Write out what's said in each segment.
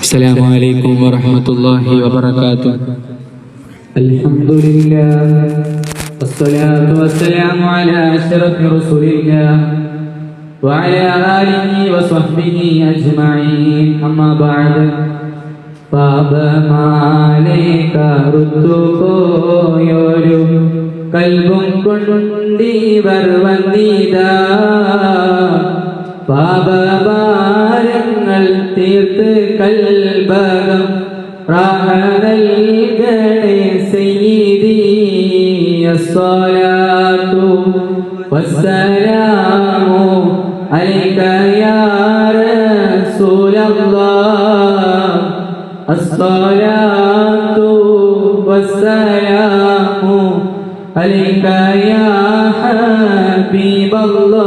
السلام عليكم ورحمة الله وبركاته. الحمد لله والصلاة والسلام على أشرف رسول الله وعلى آله وصحبه أجمعين. أما بعد പാപമാലേക്കറുത്തുപോയൊരു കൽബും കൊണ്ടീവർ വന്നിതാ, പാപഭാരങ്ങൾ തീർത്ത് കൽബകം റാഹ നൽകണേ സയ്യിദി. അസ്സലാത്തു വസ്സലാമു അലൈക യാ റസൂലല്ലാഹ്. അസ്സലാത്തു വസ്സലാമു അലൈക യാ ഹബീബല്ലാഹ്.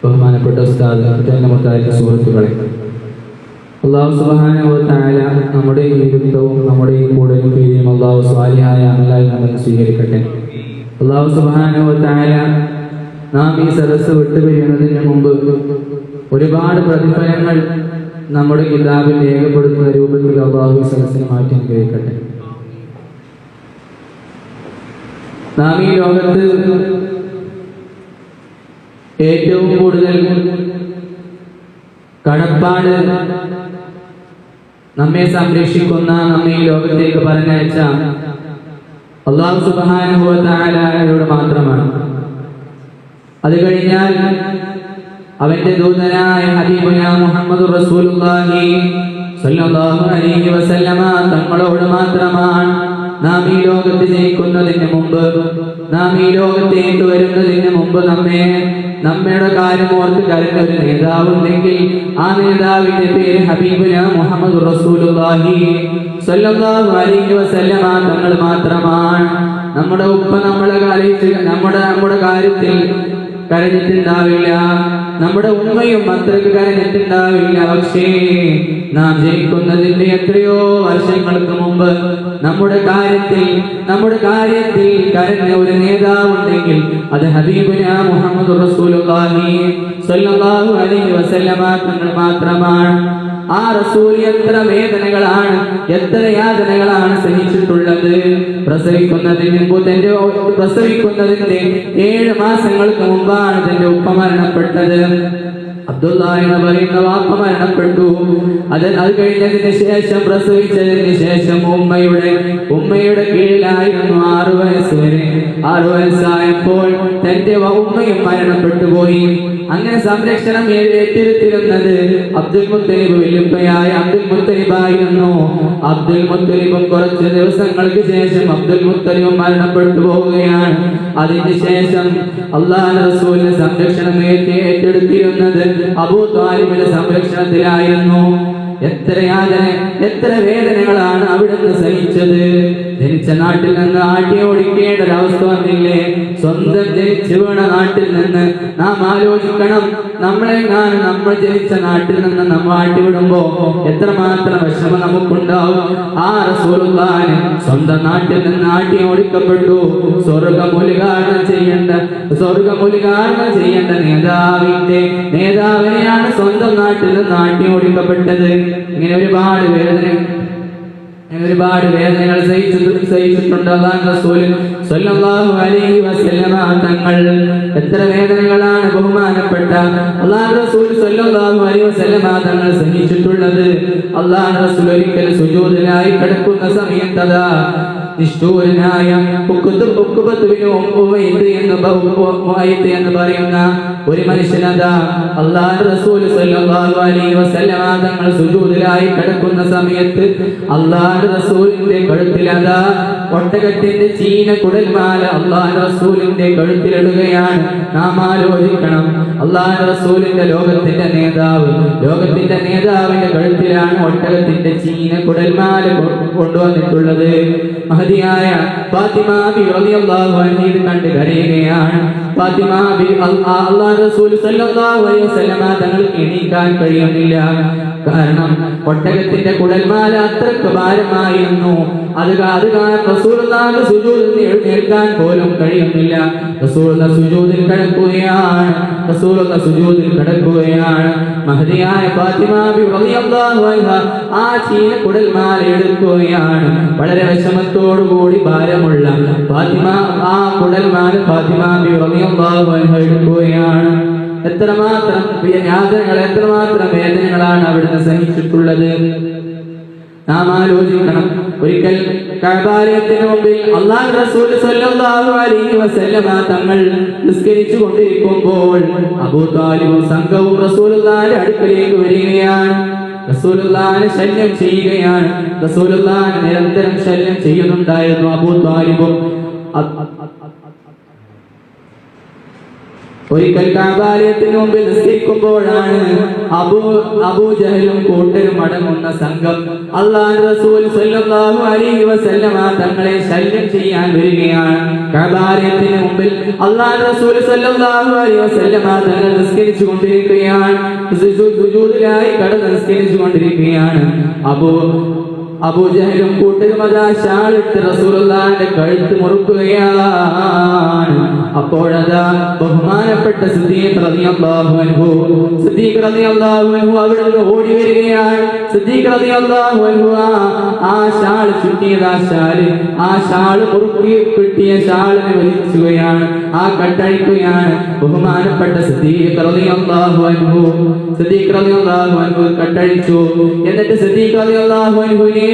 ബഹുമാനപ്പെട്ട ഉസ്താദ്, സുഹൃത്തുക്കളെ, അല്ലാഹു സുബ്ഹാനഹു വ തആല നമ്മുടെ ഈ ഇരുത്തവും നമ്മുടെ ഈ കൂടലും അല്ലാഹു സ്വാലിഹായ അമലായി നമ്മൾ സ്വീകരിക്കട്ടെ. അല്ലാഹു സുബ്ഹാനഹു വ തആല നാം ഈ സദസ്സ് വിട്ടുപിരിയുന്നതിന് മുമ്പ് ഒരുപാട് പ്രതിഫലങ്ങൾ നമ്മുടെ കിതാബിൽ രേഖപ്പെടുത്തുന്ന രൂപത്തിൽ അല്ലാഹു സദസ്സിനെ മാറ്റി അനുഗ്രഹിക്കട്ടെ. നാം ഈ ലോകത്ത് ഏറ്റവും കൂടുതൽ കടപ്പാട് നമ്മെ സംരക്ഷിക്കുന്ന, നമ്മെ ഈ ലോകത്തേക്ക് പറഞ്ഞയച്ച അല്ലാഹു സുബ്ഹാനഹു വ തആലയോട് മാത്രമാണ്. അത് കഴിഞ്ഞാൽ അവന്റെ ദൂതനായ ഹബീബുനാ മുഹമ്മദുർ റസൂലുള്ളാഹി സ്വല്ലല്ലാഹു അലൈഹി വസല്ലമ തങ്ങളോട് മാത്രമാണ്. നാം ഈ ലോകത്ത് ജനിക്കുന്നതിന് മുമ്പ്, നാം ഈ ലോകത്തേക്ക് വരുന്നതിന് മുമ്പ് നമ്മയുടെ കാര്യം ഓർത്ത് കരുന്ന ഒരു നേതാവുണ്ടെങ്കിൽ ആ നേതാവിന്റെ പേര് ഹബീബുനാ മുഹമ്മദുർ റസൂലുള്ളാഹി സ്വല്ലല്ലാഹു അലൈഹി വസല്ലമ തങ്ങൾ മാത്രമാണ്. നമ്മുടെ ഉപ്പ നമ്മുടെ കാര്യത്തിൽ കരഞ്ഞിട്ടുണ്ടാവില്ല, നമ്മുടെ ഉമ്മയും അത്രയ്ക്ക് കരഞ്ഞിട്ടുണ്ടാവില്ല. പക്ഷേ നാം ജനിക്കുന്നതിന്റെ എത്രയോ വർഷങ്ങൾക്ക് മുമ്പ് നമ്മുടെ കാര്യത്തിൽ കരഞ്ഞ ഒരു നേതാവുണ്ടെങ്കിൽ അത് ഹബീബുനാ മുഹമ്മദുർ റസൂലുള്ളാഹി സ്വല്ലല്ലാഹു അലൈഹി വസല്ലമ തങ്ങൾ മാത്രമാണ്. ആ റസൂൽ എത്ര വേദനകളാണ്, എത്ര യാതനകളാണ് സഹിച്ചിട്ടുള്ളത്. പ്രസവിക്കുന്നതിന്റെ 7 മാസങ്ങൾക്ക് മുമ്പാണ് തന്റെ ഉപ്പ മരണപ്പെട്ടത്. അബ്ദുള്ള എന്ന് പറയുന്ന വാപ്പ മരണപ്പെട്ടു. അത് കഴിഞ്ഞതിന് ശേഷം, പ്രസവിച്ചതിന് ശേഷം ഉമ്മയുടെ കീഴിലായിരുന്നു 6 വയസ്സ് വരെ. 6 വയസ്സായപ്പോൾ തന്റെ ഉമ്മയും മരണപ്പെട്ടു പോയി. അങ്ങനെ സംരക്ഷണം ഏറ്റെടുത്തിരുന്നത് അബ്ദുൽ മുത്തലിബ്, വല്യുപ്പയായ അബ്ദുൽ മുത്തലിബായിരുന്നു. അബ്ദുൽ മുത്തലിബും കുറച്ച് ദിവസങ്ങൾക്ക് ശേഷം അബ്ദുൽ മുത്തലിബും മരണപ്പെട്ടു പോവുകയാണ്. അതിന് ശേഷം അല്ലാഹുവിന്റെ റസൂലിന്റെ സംരക്ഷണം ഏറ്റെടുത്തിരുന്നത് അബൂ ത്വാലിബിന്റെ സംരക്ഷണത്തിലായിരുന്നു. എത്ര വേദനകളാണ് അവിടുന്ന് സഹിച്ചത്. ജനിച്ച നാട്ടിൽ നിന്ന് ആട്ടി ഓടിക്കേണ്ട ഒരവസ്ഥ വന്നില്ലേ? സ്വന്തം ജനിച്ചു വീണ നാട്ടിൽ നിന്ന് നാം ആലോചിക്കണം, നമ്മൾ ജനിച്ച നാട്ടിൽ നിന്ന് നമ്മൾ ആട്ടിവിടുമ്പോ എത്രമാത്രം വിഷമം നമുക്കുണ്ടാവും. ആ റസൂലുള്ളാഹിനെ സ്വന്തം നാട്ടിൽ നിന്ന് ആട്ടി ഓടിക്കപ്പെട്ടു. സ്വർഗമൂലികാരണം ചെയ്യേണ്ട നേതാവിനെയാണ് സ്വന്തം നാട്ടിൽ നിന്ന് ആട്ടി ഓടിക്കപ്പെട്ടത്. ഇങ്ങനെ ഒരുപാട് വേദനകൾ സഹിച്ചിട്ടുണ്ട് അല്ലാഹുവിന്റെ റസൂൽ സ്വല്ലല്ലാഹു അലൈഹി വസല്ലമ തങ്ങൾ. എത്ര വേദനകളാണ് ബഹുമാനപ്പെട്ട അല്ലാഹുവിന്റെ റസൂൽ സ്വല്ലല്ലാഹു അലൈഹി വസല്ലമ തങ്ങൾ സഹിച്ചിട്ടുള്ളത്. അല്ലാഹുവിന്റെ റസൂൽ ഒരിക്കൽ സുജൂദിലായി കിടക്കുന്ന സമയത്ത് നിഷ്ഠൂരനായ എന്ന് പറയുന്ന ഒരു മനുഷ്യനതാ അല്ലാഹുവിന്റെ റസൂൽ സ്വല്ലല്ലാഹു അലൈഹി വസല്ലമ തങ്ങൾ സുജൂദിലായി കിടക്കുന്ന സമയത്ത് അല്ലാഹുവിന്റെ റസൂലിന്റെ കഴുത്തിലതാ ഒട്ടകത്തിന്റെ ചീന കുടൽമാല അല്ലാഹുവിന്റെ റസൂലിന്റെ കഴുത്തിലിടുകയാണ്. നാം ആലോചിക്കണം, അല്ലാഹുവിന്റെ റസൂലിന്റെ ലോകത്തിന്റെ നേതാവിന്റെ കഴുത്തിലാണ് ഒട്ടകത്തിന്റെ ചീന കുടൽമാല കൊണ്ടുവന്നിട്ടുള്ളത്. മഹദിയായ ഫാത്തിമ ബി റളിയല്ലാഹു അൻഹ ഇത് കണ്ട് കരയുകയാണ്. ഫാത്തിമ ബി അല്ലാഹുവിന്റെ റസൂൽ സ്വല്ലല്ലാഹു അലൈഹി വസല്ലമ തങ്ങൾക്ക് എണീക്കാൻ കഴിയുന്നില്ല. കാരണം ഒട്ടകത്തിന്റെ കുടൽമാല അത്രക്ക് ഭാരമായിരുന്നു. അത് കാരണം റസൂലുള്ളാഹിക്ക് സുജൂദിൽ നിന്ന് എഴുന്നേൽക്കാൻ പോലും കഴിയുന്നില്ല. റസൂലുള്ള സുജൂദിൽ കിടക്കുകയാണ്. മഹദിയായ ഫാത്തിമ ബിബി റളിയല്ലാഹു അൻഹ ആ ചീന കുടൽമാല എടുക്കുകയാണ്. വളരെ വിഷമത്തോടുകൂടി ഭാരമുള്ള ഫാത്തിമ ആ കുടൽമാല ഫാത്തിമ ബിബി റളിയല്ലാഹു അൻഹ എടുക്കുകയാണ്. എത്രമാത്രം യാതനകൾ, എത്രമാത്രം വേദനകളാണ് അവിടുന്ന് സഹിച്ചിട്ടുള്ളത്. നാം ആലോചിക്കണം. ഒരിക്കൽ കഅബാലയത്തിന് മുമ്പിൽ അല്ലാഹു റസൂൽ സ്വല്ലല്ലാഹു അലൈഹി വസല്ലമ തങ്ങൾ നിസ്കരിച്ചു കൊണ്ടിരിക്കുമ്പോൾ അബൂ താലിബും സംഘവും റസൂലുള്ളാഹിന്റെ അടുക്കലേക്ക് വരികയാണ്. റസൂലുള്ളാഹിനെ ശല്യം ചെയ്യുകയാണ്. റസൂലുള്ളാഹിനെ നിരന്തരം ശല്യം ചെയ്യുന്നുണ്ടായിരുന്നു അബൂ താലിബും. ഒരിക്കൽ കഅബാലയത്തിന് മുമ്പിൽ നിസ്കരിക്കുമ്പോഴാണ് അബൂജഹലും കൂട്ടരും അടങ്ങുന്ന സംഘം അല്ലാഹുവിന്റെ റസൂൽ സ്വല്ലല്ലാഹു അലൈഹി വസല്ലമ തങ്ങളെ ശല്യം ചെയ്യാൻ വരികയാണ്. കഅബാലയത്തിന് മുമ്പിൽ അല്ലാഹുവിന്റെ റസൂൽ സ്വല്ലല്ലാഹു അലൈഹി വസല്ലമ തങ്ങൾ നിസ്കരിച്ചു കൊണ്ടിരിക്കുകയാണ്. സുജൂദിലായി കടന്ന് നിസ്കരിച്ചു കൊണ്ടിരിക്കുകയാണ്. അബൂജഹലും കൂട്ടരും അതാ ഷാളിട്ട് റസൂലുള്ളാഹിന്റെ കഴുത്ത് മുറുക്കുകയാണ്. അപ്പോഴതാ ബഹുമാനപ്പെട്ട സിദ്ദീഖ് റളിയല്ലാഹു അൻഹു അവിടുന്ന് ഓടി വരികയാണ്. സിദ്ദീഖ് റളിയല്ലാഹു അൻഹു ആ ഷാൾ ചുറ്റിയത് ആ ഷാള് മുറുക്കി കിട്ടിയ ഷാളിനെ വലിക്കുകയാണ്, ആ കട്ടഴിക്കുകയാണ്. ബഹുമാനപ്പെട്ട സിദ്ദീഖ് റളിയല്ലാഹു അൻഹു കട്ടഴിച്ചു. എന്നിട്ട് സിദ്ദീഖ് റളിയല്ലാഹു അൻഹുവിനെ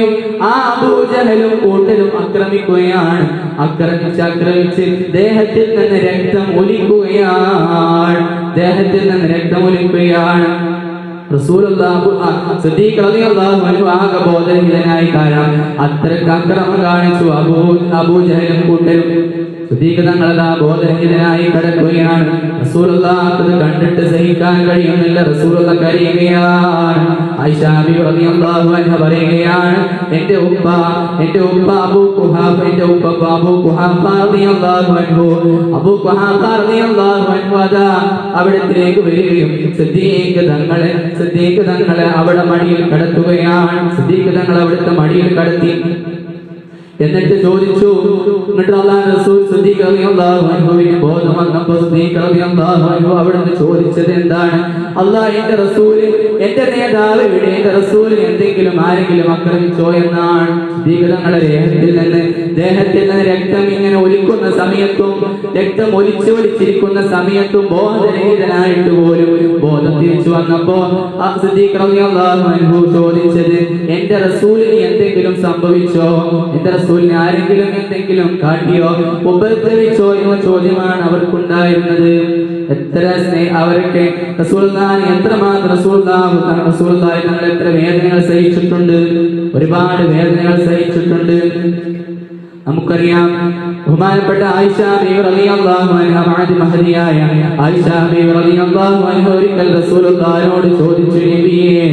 ആ അബൂജഹലും കൂട്ടരും ആക്രമിക്കുകയാണ്. ആക്രമിച്ച് ദേഹത്തിൽ നിന്ന് രക്തം ഒലിക്കുകയാണ്. സിദ്ദീഖ് റളിയല്ലാഹു അൻഹു ആകെ ബോധരഹിതനായി. കാരണം അത്രയ്ക്ക് അക്രമം കാണിച്ചു അബൂജഹലും കൂട്ടരും. സിദ്ദീഖ് തങ്ങളതാ ബോധരഹിതനായി കിടക്കുകയാണ്. റസൂലുള്ളാഹിക്ക് കണ്ടിട്ട് സഹിക്കാൻ കഴിയുന്നില്ല. റസൂലുള്ള കരയുകയാണ്. ആയിഷ ബിബി റളിയല്ലാഹു അൻഹ പറയുകയാണ്, എന്റെ ഉപ്പ അബൂ ഖുഹാഫ റളിയല്ലാഹു അൻഹു അതാ അവിടത്തേക്ക് വരികയും സിദ്ദീഖ് തങ്ങളെ അവിടെ മടിയിൽ കിടത്തുകയാണ്. സിദ്ദീഖ് തങ്ങൾ അവിടുത്തെ മടിയിൽ കിടത്തി. എന്നിട്ട് ചോദിച്ചു, എന്നിട്ട് അല്ലാഹുവിന്റെ റസൂൽ സിദ്ദീഖ് റളിയല്ലാഹു അൻഹുവിന് ബോധം വന്നപ്പോൾ സിദ്ദീഖ് റളിയല്ലാഹു അൻഹു അവിടുന്ന് ചോദിച്ചത് എന്താണ്? അല്ലാഹുവിന്റെ റസൂൽ, എന്റെ നേതാവ് ഇവിടെ, എന്റെ റസൂൽ എന്തെങ്കിലും ആരെങ്കിലും ആക്രമിച്ചോ എന്നാണ്. സിദ്ദീഖ് തങ്ങളുടെ ദേഹത്തിൽ നിന്ന് രക്തം ഇങ്ങനെ ഒലിക്കുന്ന സമയത്തും രക്തം ഒലിച്ചിരിക്കുന്ന സമയത്തും ബോധരഹിതനായിട്ട് പോലും ബോധം തിരിച്ചു വന്നപ്പോ സിദ്ദീഖ് റളിയല്ലാഹു അൻഹു ചോദിച്ചത്, എന്റെ റസൂലിന് എന്തെങ്കിലും സംഭവിച്ചോ, എന്റെ റസൂലിന് ആരെങ്കിലും എന്തെങ്കിലും കാട്ടിയോ, ഉപദ്രവിച്ചോ എന്ന ചോദ്യമാണ് അവർക്കുണ്ടായിരുന്നത്. അവരൊക്കെ റസൂലുള്ളാഹി എത്രമാത്രം റസൂലുള്ളാഹി തങ്ങൾ എത്ര വേദനകൾ സഹിച്ചിട്ടുണ്ട്, ഒരുപാട് വേദനകൾ സഹിച്ചിട്ടുണ്ട്. നമുക്കറിയാം, ബഹുമാനപ്പെട്ട ആയിഷ ബിബി റളിയല്ലാഹു അൻഹ മഹദിയായ ആയിഷ ബിബി റളിയല്ലാഹു അൻഹ ഒരിക്കൽ റസൂലുള്ളാഹിനോട് ചോദിച്ചു, നബിയേ,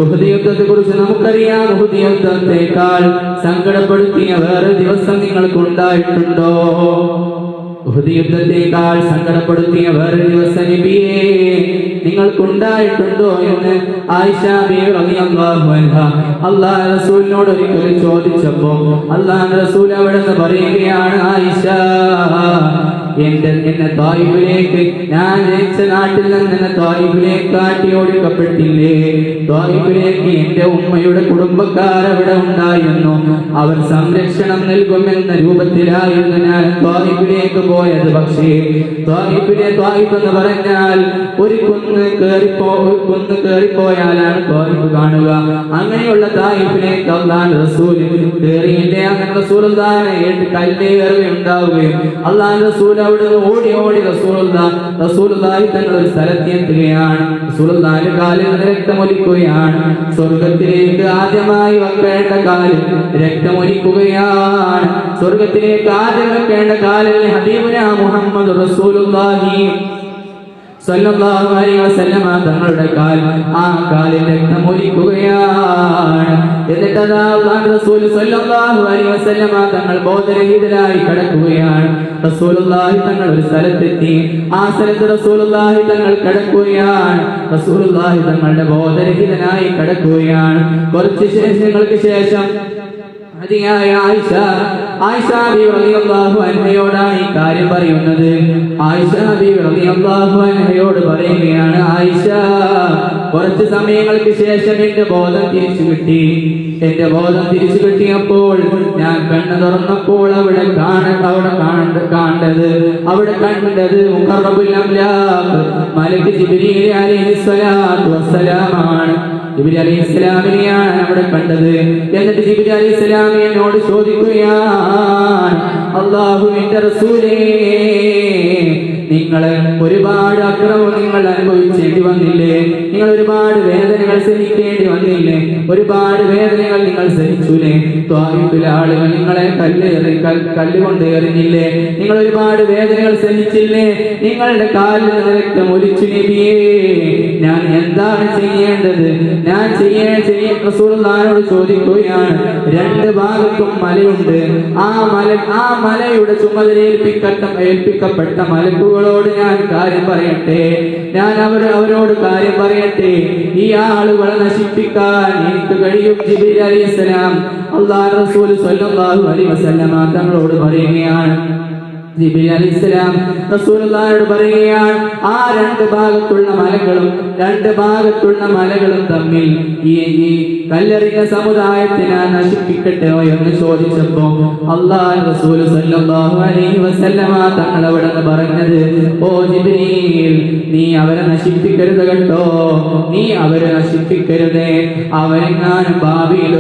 ഉഹദ് യുദ്ധത്തെക്കുറിച്ച് നമുക്കറിയാം. ഉഹദ് യുദ്ധത്തെക്കാൾ സങ്കടപ്പെടുത്തിയ വേറെ ദിവസം നിങ്ങൾക്ക് ഉണ്ടായിട്ടുണ്ടോ? ഉഹദ് യുദ്ധത്തെക്കാൾ സങ്കടപ്പെടുത്തിയ വേറെ ദിവസം നബിയേ നിങ്ങൾക്കുണ്ടായിട്ടുണ്ടോ എന്ന് ആയിഷ ബിബി റളിയല്ലാഹു അൻഹ അല്ലാഹുവിന്റെ റസൂലിനോട് ഒരിക്കൽ ചോദിച്ചപ്പോൾ അല്ലാഹുവിന്റെ റസൂൽ അവിടുന്ന് പറയുകയാണ്, ആയിഷ, എന്നെ ത്വായിഫിലേക്ക്, ഞാൻ ജനിച്ച നാട്ടിൽ നിന്ന് എന്നെ ത്വായിഫിലേക്ക് കാട്ടി ഓടിക്കപ്പെട്ടില്ലേ? ത്വായിഫിലേക്ക് എന്റെ ഉമ്മയുടെ കുടുംബക്കാർ അവിടെ ഉണ്ടായിരുന്നു. അവർ സംരക്ഷണം നൽകുമെന്ന രൂപത്തിലായിരുന്നു ഞാൻ ത്വായിഫിലേക്ക് പോയത്. പക്ഷേ ത്വായിഫ് എന്ന് പറഞ്ഞാൽ ഒരു കുന്ന് കയറിപ്പോയാലാണ് ത്വായിഫ് കാണുക. അങ്ങനെയുള്ള ത്വായിഫിലേക്ക് അല്ലാഹുവിന്റെ റസൂൽ കയറിയില്ല. അങ്ങനെ റസൂലുള്ളാഹിനെ കല്ലേറുകയുണ്ടാവുകയും അല്ലാഹുവിന്റെ റസൂൽ അവിടുന്ന് ഓടി റസൂലുള്ളാഹി തങ്ങൾ ഒരു സ്ഥലത്ത് എത്തുകയാണ്. റസൂലുള്ളാഹിന്റെ കാലിൽ നിന്ന് രക്തമൊലിക്കുകയാണ്. സ്വർഗത്തിലേക്ക് ആദ്യമായി വെക്കേണ്ട കാലിൽ രക്തമൊലിക്കുകയാണ്. സ്വർഗത്തിലേക്ക് ആദ്യം വെക്കേണ്ട കാലിൽ ഹബീബുനാ മുഹമ്മദ് റസൂലുള്ളാഹി സല്ലല്ലാഹു അലൈഹി വസല്ലമ തങ്ങളുടെ കാൽ ആ കാലിൽ രക്തമൊലിക്കുകയാണ്. എന്നിട്ട് അല്ലാഹുവിന്റെ റസൂൽ സല്ലല്ലാഹു അലൈഹി വസല്ലമ തങ്ങൾ ബോധരഹിതരായി കിടക്കുകയാണ്. റസൂലുള്ളാഹി തങ്ങൾ ഒരു സ്ഥലത്തെത്തി. ആ സ്ഥലത്ത് റസൂലുള്ളാഹി തങ്ങൾ കിടക്കുകയാണ്. റസൂലുള്ളാഹി തങ്ങളുടെ ബോധരഹിതനായി കിടക്കുകയാണ്. കുറച്ച് ശേഷങ്ങൾക്ക് ശേഷം ആയിഷ ബീവി റളിയല്ലാഹു അൻഹയോടാണ് ഈ കാര്യം പറയുന്നത്. ആയിഷ ബീവി റളിയല്ലാഹു അൻഹയോട് പറയുകയാണ്, ആയിഷ, കുറച്ച് സമയങ്ങൾക്ക് ശേഷം എന്റെ ബോധം തിരിച്ചു കിട്ടി. എന്റെ ബോധം തിരിച്ചു കിട്ടിയപ്പോൾ ഞാൻ കണ്ണു തുറന്നപ്പോൾ അവിടെ കണ്ടത് മുഖറബുൽ അംലാഖ് മലക്ക് ജിബ്രീൽ അലൈഹിസ്സലാത്തു വസ്സലാമാണ്. ജിബ്രീൽ അലൈഹിസ്സലാമിനെയാണ് അവിടെ കണ്ടത്. എന്നിട്ട് ജിബ്രീൽ അലൈഹിസ്സലാം എന്നോട് ചോദിക്കുകയാണ്, അല്ലാഹുവിന്റെ റസൂലേ, നിങ്ങൾ ഒരുപാട് അക്രമം നിങ്ങൾ അനുഭവിച്ചേണ്ടി വന്നില്ലേ? നിങ്ങൾ ഒരുപാട് വേദനകൾ സഹിക്കേണ്ടി വന്നില്ലേ? ഒരുപാട് വേദനകൾ നിങ്ങൾ സഹിച്ചൂലേ? ത്വായിഫിലെ ആളുകൾ നിങ്ങളെ കല്ലുകൊണ്ട് എറിഞ്ഞില്ലേ? നിങ്ങൾ ഒരുപാട് വേദനകൾ സഹിച്ചില്ലേ? നിങ്ങളുടെ കാലിൽ നിന്ന് രക്തം ഒലിച്ചു നബിയേ, ഞാൻ എന്താണ് ചെയ്യേണ്ടത്? ഞാൻ റസൂലുള്ളാഹിയോട് ചോദിക്കുകയാണ്. രണ്ട് ഭാഗത്തും മലയുണ്ട്. ആ മലയുടെ ചുമതല ഏൽപ്പിക്കപ്പെട്ട മലക്കുകളോട് ഞാൻ കാര്യം പറയട്ടെ. ഞാൻ അവരോട് കാര്യം പറയട്ടെ. ഈ ആളുകളെ നശിപ്പിക്കാൻ എനിക്ക് കഴിയും. ജിബ്രീൽ അലൈഹിസ്സലാം അല്ലാഹുവിന്റെ റസൂൽ സ്വല്ലല്ലാഹു അലൈഹി വസല്ലമ തങ്ങളോട് പറയുകയാണ്. ജിബ്രീൽ അലൈഹിസ്സലാം റസൂലുള്ളാഹിയോട് പറയുകയാണ്, ആ രണ്ട് ഭാഗത്തുള്ള മലകളും തമ്മിൽ ഈ കല്ലെറിഞ്ഞ സമുദായത്തിനെ നശിപ്പിക്കട്ടെയോ എന്ന് ചോദിച്ചപ്പോ അല്ലാഹുവിന്റെ റസൂൽ സ്വല്ലല്ലാഹു അലൈഹി വസല്ലമ തങ്ങൾ അവിടെ പറഞ്ഞത്, ഓ ജിബ്രീൽ, നീ അവരെ നശിപ്പിക്കരുത് കേട്ടോ, നീ അവരെ നശിപ്പിക്കരുതേ. അവരെങ്ങാനും ഭാവിയിൽ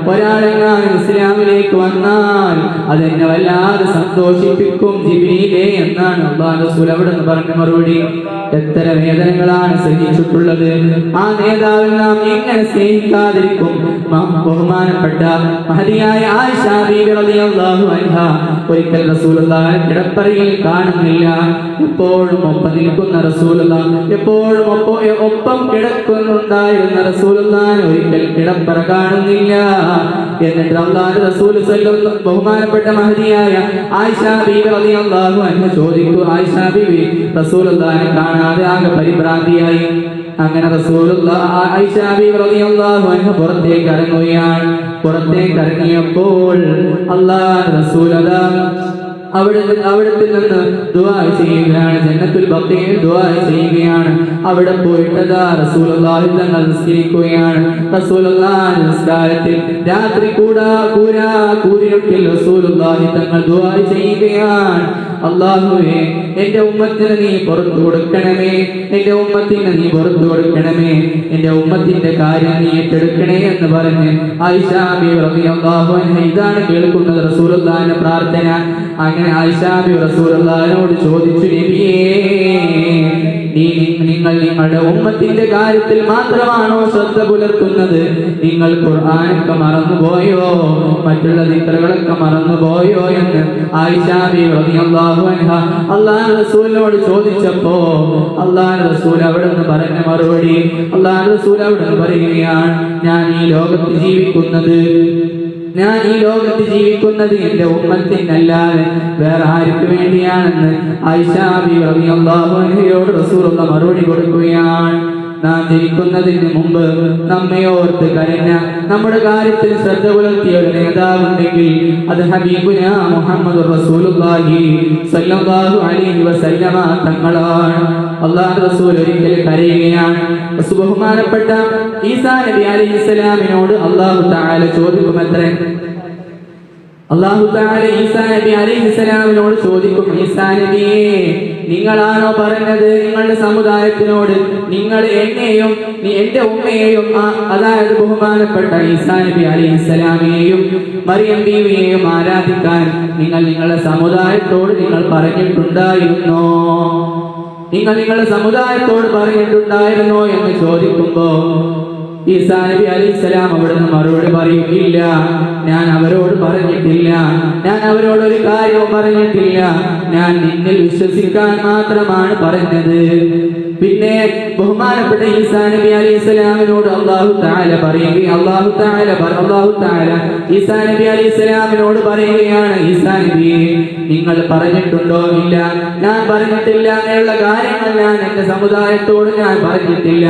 ഒരാളെങ്ങാനും ഇസ്ലാമിലേക്ക് വന്നാൽ അതെന്നെ വല്ലാതെ സന്തോഷിപ്പിക്കും ജിബ്രീലേ എന്നാണ് അല്ലാഹുവിന്റെ റസൂൽ അവിടെ പറഞ്ഞ മറുപടി. എത്ര വേദനകളാണ് സഹിച്ചിട്ടുള്ളത്. ആ നേതാവിനെ നാം എങ്ങനെ സ്നേഹിക്കാതിരിക്കും? ബഹുമാനപ്പെട്ട മഹദിയായ ആയിഷ ബീവി റളിയല്ലാഹു അൻഹ ഒരിക്കൽ റസൂലുള്ളാഹിയെ കിടപ്പറയിൽ കാണുന്നില്ല. എപ്പോഴും ഒപ്പം നിൽക്കുന്ന റസൂലുള്ളാഹി, എപ്പോഴും ഒപ്പം കിടക്കുന്നുണ്ടായിരുന്ന റസൂലുള്ളാഹിനെ ഒരിക്കൽ കിടപ്പറ കാണുന്നില്ല. എന്നിട്ട് അല്ലാഹുവിന്റെ റസൂൽ ബഹുമാനപ്പെട്ട മഹദിയായ ആയിഷ ബീവി റളിയല്ലാഹു അൻഹ ചോദിച്ചു, ആയിഷ ബീവി റസൂലുള്ളാഹിനെ കാണാതെ ആകെ പരിഭ്രാന്തിയായി. അങ്ങനെ ആയിഷ ബീവി റളിയല്ലാഹു അൻഹ പുറത്തേക്ക് ഇറങ്ങുകയാണ്. പുറത്തേക്ക് ഇറങ്ങിയപ്പോൾ അല്ലാഹുവിന്റെ റസൂൽ അവിടത്തിൽ നിന്ന് ദുആ ചെയ്യുകയാണ്. ജന്നത്തുൽ ബഖീൽ ദുആ ചെയ്യുകയാണ്. അവിടെ പോയിട്ട് റസൂലുള്ളാഹി തങ്ങൾ നിസ്കരിക്കുകയാണ്. റസൂലുള്ളാഹി നിസ്കാരത്തിൽ രാത്രി കൂരിരുട്ടിൽ റസൂലുള്ളാഹി തങ്ങൾ ദുആ ചെയ്യുകയാണ്. അല്ലാഹുവേ, എന്റെ ഉമ്മത്തിന് നീ പുറത്തു കൊടുക്കണമേ, എന്റെ ഉമ്മത്തിന് നീ പുറത്തു കൊടുക്കണമേ, എന്റെ ഉമ്മത്തിന്റെ കാര്യം നീ ഏറ്റെടുക്കണേ എന്ന് പറഞ്ഞ് ആയിഷ ബീവി റളിയല്ലാഹു അൻഹ ഇതാണ് കേൾക്കുന്നത് റസൂലുള്ളാഹിന്റെ പ്രാർത്ഥന. അങ്ങനെ ആയിഷ ബീവി റസൂലുള്ളാഹിനോട് ചോദിച്ചു, നബിയേ, നിങ്ങൾ നിങ്ങളുടെ ഉമ്മത്തിന്റെ കാര്യത്തിൽ മാത്രമാണോ ശ്രദ്ധ പുലർത്തുന്നത്? നിങ്ങൾ ഖുർആനൊക്കെ മറന്നുപോയോ? മറ്റുള്ള ദിക്റുകളൊക്കെ മറന്നുപോയോ എന്ന് ആയിഷ ബീവി റളിയല്ലാഹു അൻഹ അല്ലാഹുവിന്റെ റസൂലിനോട് ചോദിച്ചപ്പോ അല്ലാഹുവിന്റെ റസൂൽ അവിടെ നിന്ന് പറഞ്ഞ മറുപടി, അല്ലാഹുവിന്റെ റസൂൽ അവിടെ നിന്ന് പറയുകയാണ്, ഞാൻ ഈ ലോകത്ത് ജീവിക്കുന്നത് എന്റെ ഉമ്മത്തിനല്ലാതെ വേറെ ആർക്ക് വേണ്ടിയാണെന്ന് ആയിഷ ബീവി റളിയല്ലാഹു അൻഹയോട് റസൂലുള്ള മറുപടി കൊടുക്കുകയാണ്. നാം ജനിക്കുന്നതിന് മുമ്പ് നമ്മെ ഓർത്ത് കരഞ്ഞ, നമ്മുടെ കാര്യത്തിൽ ശ്രദ്ധ പുലർത്തിയ ഒരു നേതാവുണ്ടെങ്കിൽ അത് ഹബീബുനാ മുഹമ്മദ് റസൂലുള്ളാഹി സ്വല്ലല്ലാഹു അലൈഹി വസല്ലമ തങ്ങളാണ്. അല്ലാഹുവിന്റെ റസൂൽ ഒരിക്കൽ കരയുകയാണ്. ബഹുമാനപ്പെട്ട ഈസാ നബി അലൈഹിസ്സലാമിനോട് അല്ലാഹു തആല ചോദിക്കുമത്രേ. അല്ലാഹു തആല ഈസാ നബി അലൈഹിസ്സലാമിനോട് ചോദിക്കും, ഈസാ നബിയേ, നിങ്ങളാണോ പറഞ്ഞത് നിങ്ങളുടെ സമുദായത്തിനോട് നിങ്ങൾ എന്നെയും എന്റെ ഉമ്മയെയും, അതായത് ബഹുമാനപ്പെട്ട ഈസാ നബി അലൈഹിസ്സലാമിനെയും മറിയം ബീവിയെയും ആരാധിക്കാൻ നിങ്ങളുടെ സമുദായത്തോട് നിങ്ങൾ പറഞ്ഞിട്ടുണ്ടായിരുന്നോ? നിങ്ങളുടെ സമുദായത്തോട് പറഞ്ഞിട്ടുണ്ടായിരുന്നോ എന്ന് ചോദിക്കുമ്പോ ഈസാ നബി അലൈഹിസ്സലാം അവിടുന്ന് മറുപടി പറയും, ഇല്ല, ഞാൻ അവരോട് പറഞ്ഞിട്ടില്ല, ഞാൻ അവരോട് ഒരു കാര്യവും പറഞ്ഞിട്ടില്ല, ഞാൻ നിന്നിൽ വിശ്വസിക്കാൻ മാത്രമാണ് പറഞ്ഞത്. പിന്നെ ബഹുമാനപ്പെട്ട ഈസാ നബി അലൈഹിസ്സലാമിനോട് അല്ലാഹു തആല പറയുകയാണ്, അല്ലാഹു തആല ഈസാ നബി അലൈഹിസ്സലാമിനോട് പറയുകയാണ്, ഈസാ നബി, നിങ്ങൾ പറഞ്ഞിട്ടുണ്ടോ? ഇല്ല, ഞാൻ പറഞ്ഞിട്ടില്ല എന്നുള്ള കാര്യങ്ങൾ ഞാൻ എന്റെ സമുദായത്തോട് ഞാൻ പറഞ്ഞിട്ടില്ല.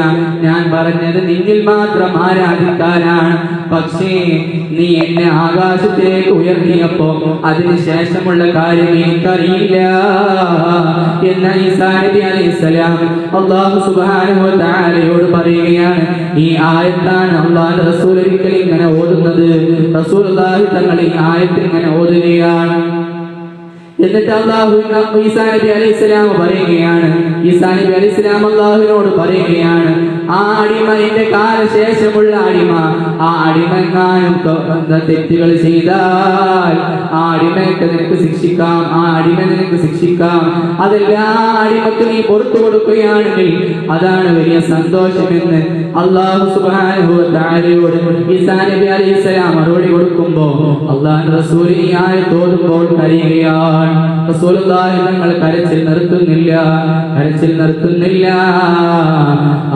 ഞാൻ പറഞ്ഞത് നിന്നിൽ മാത്രം ആരാധിക്കാനാണ്. പക്ഷേ നീ എന്നെ ആകാശത്തേക്ക് ഉയർത്തിയപ്പോ അതിനുശേഷമുള്ള കാര്യം എനിക്കറിയില്ല എന്ന ഈസാ നബി അലൈഹിസ്സലാം അല്ലാഹു സുബ്ഹാനഹു വ തആലയോട് പറയുകയാണ്. ഈ ആയത്താണ് അല്ലാഹുവിന്റെ റസൂൽ ഒരിക്കൽ ഇങ്ങനെ ഓതുന്നത്. റസൂലുള്ളാഹി തങ്ങൾ ഈ ആയത്ത് ഇങ്ങനെ ഓതുകയാണ്. എന്നിട്ട് അല്ലാഹു ഈസാ നബി അലൈഹിസ്സലാം പറയുകയാണ്, ഈസാ നബി അലൈഹിസ്സലാം അല്ലാഹുവിനോട് പറയുകയാണ്, ആ അടിമ എന്റെ കാലശേഷമുള്ള അടിമ, ആ അടിമങ്ങാനും തെറ്റുകൾ ചെയ്താൽ ആ അടിമയ്ക്ക് നിനക്ക് ശിക്ഷിക്കാം, ആ അടിമ നിനക്ക് ശിക്ഷിക്കാം. അതെല്ലാ അടിമക്ക് നീ പുറത്തു കൊടുക്കുകയാണെങ്കിൽ അതാണ് വലിയ സന്തോഷമെന്ന് അല്ലാഹു സുബ്ഹാനഹു വ തആലയോട് ഈസാ നബി അലൈഹിസ്സലാം മറുപടി കൊടുക്കുമ്പോൾ അല്ലാഹുവിന്റെ റസൂൽ ഈ ആയത്ത് ഓതുമ്പോൾ കരയുകയാണ്. റസൂലുള്ളാഹി തങ്ങൾ കരച്ചിൽ നിർത്തുന്നില്ല.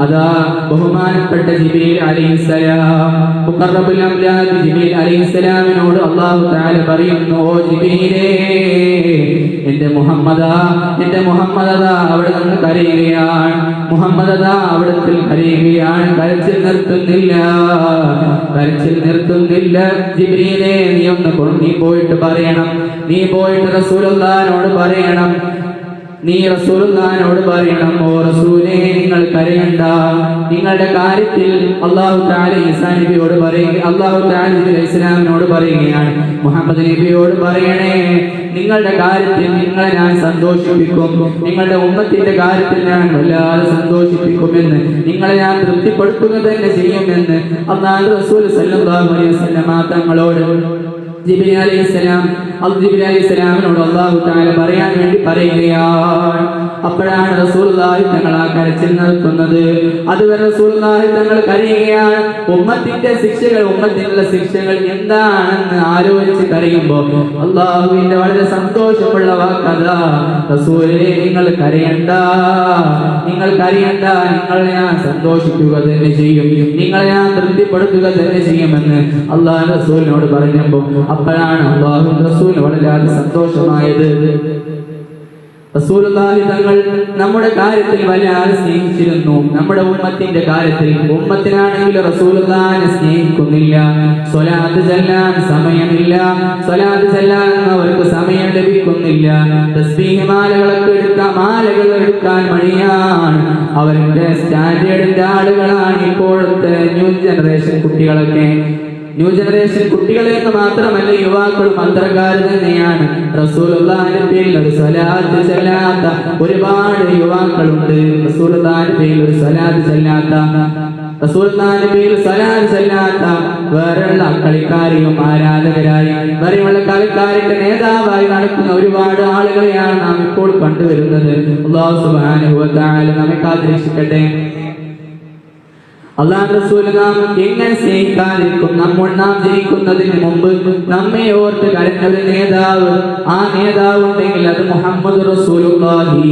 അതാ ബഹുമാനപ്പെട്ട ജിബ്രീൽ അലൈഹിസ്സലാം, മുഖറബുൽ അംലാദ് ജിബ്രീൽ അലൈഹിസ്സലാമിനോട് അല്ലാഹു തആല പറയുന്നു, ഓ ജിബ്രീലേ, എന്റെ മുഹമ്മദാ അവിടെ നിന്ന് കരയുകയാണ്. മുഹമ്മദാ അവിടത്തിൽ കരയുകയാണ്. കരച്ചിൽ നിർത്തുന്നില്ല. ജിബ്രീലേ, നീ പോയിട്ട് പറയണം, നീ പോയിട്ട് റസൂലുള്ളാഹിനോട് പറയണം, ഓ റസൂലേ, നിങ്ങൾ കരയണ്ട. നിങ്ങളുടെ കാര്യത്തിൽ അല്ലാഹു തആല ഈസാ നബിയോട് അല്ലാഹു തആല ജിബ്രീൽ അലൈഹിസ്സലാമിനോട് പറയുകയാണ്, മുഹമ്മദ് നബിയോട് പറയണേ, നിങ്ങളുടെ കാര്യത്തിൽ നിങ്ങളെ ഞാൻ സന്തോഷിപ്പിക്കും, നിങ്ങളുടെ ഉമ്മത്തിന്റെ കാര്യത്തിൽ ഞാൻ വല്ലാതെ സന്തോഷിപ്പിക്കുമെന്ന്, നിങ്ങളെ ഞാൻ തൃപ്തിപ്പെടുത്തുക തന്നെ ചെയ്യുമെന്ന് അല്ലാഹുവിന്റെ റസൂൽ സല്ലല്ലാഹു അലൈഹി വസല്ലം തങ്ങളോട് ജിബ്രീൽ അലൈഹിസ്സലാമിനോട് അല്ലാഹു തആല പറയാൻ വേണ്ടി പറയുകയാണ്. അപ്പോഴാണ് റസൂലുള്ളാഹി തങ്ങൾ ആ കരച്ചിൽ നിർത്തുന്നത്. അതുവരെ റസൂലുള്ളാഹി തങ്ങൾ കരയുകയാണ്. ഉമ്മത്തിനുള്ള ശിക്ഷകൾ എന്താണെന്ന് ആലോചിച്ച് കരയുമ്പോൾ അല്ലാഹുവിന്റെ വളരെ സന്തോഷമുള്ള വാക്കതാ, റസൂലേ, നിങ്ങൾ കരയണ്ട, നിങ്ങളെ ഞാൻ സന്തോഷിക്കുക തന്നെ ചെയ്യും, നിങ്ങളെ ഞാൻ തൃപ്തിപ്പെടുത്തുക തന്നെ ചെയ്യുമെന്ന് അല്ലാഹു റസൂലിനോട് പറഞ്ഞപ്പോൾ അപ്പോഴാണ് അല്ലാഹുവിന്റെ റസൂൽ വളരെ സന്തോഷമായത്. റസൂലുള്ളാഹി തങ്ങൾ നമ്മുടെ കാര്യത്തിൽ വല്ലാതെ സ്നേഹിച്ചിരുന്നു. നമ്മുടെ ഉമ്മത്തിന്റെ കാര്യത്തിൽ ഉമ്മത്തിനാണെങ്കിൽ റസൂലുള്ളാഹിനെ സ്നേഹിക്കുന്നില്ല. സ്വലാത്ത് ചൊല്ലാൻ സമയമില്ല, സ്വലാത്ത് ചൊല്ലാൻ അവർക്ക് സമയം ലഭിക്കുന്നില്ല. തസ്ബീഹ് മാലകൾ എടുക്കാൻ മടിയാണ്. അവരുടെ സ്റ്റാൻഡേർഡിന്റെ ആളുകളാണ് ഇപ്പോഴത്തെ ന്യൂ ജനറേഷൻ കുട്ടികളൊക്കെ. ന്യൂ ജനറേഷൻ കുട്ടികളെ എന്ന് മാത്രമല്ല, യുവാക്കളും അന്തർക്കാർ തന്നെയാണ്. റസൂലുള്ളാഹിന്റെ പേരിൽ ഒരു സ്വലാത്ത് ചൊല്ലാത്ത ഒരുപാട് യുവാക്കളുണ്ട്. റസൂലുള്ളാഹിന്റെ പേരിൽ ഒരു സ്വലാത്ത് ചൊല്ലാത്ത വേറെയുള്ള കളിക്കാരെയും ആരാധകരായി വേറെയുള്ള കളിക്കാരുടെ നേതാവായി നടക്കുന്ന ഒരുപാട് ആളുകളെയാണ് നാം ഇപ്പോൾ കണ്ടുവരുന്നത്. അല്ലാഹു സുബ്ഹാനഹു വ തആല നമ്മെ കാത്തിരക്ഷിക്കട്ടെ. അല്ലാഹുവിന്റെ റസൂൽ നാം എങ്ങനെ സ്നേഹിക്കാതിരിക്കും? നാം ജനിക്കുന്നതിന് മുമ്പ് നമ്മെ ഓർത്ത് കരഞ്ഞ ഒരു നേതാവ്, ആ നേതാവ് ഉണ്ടെങ്കിൽ അത് മുഹമ്മദ് റസൂലുള്ളാഹി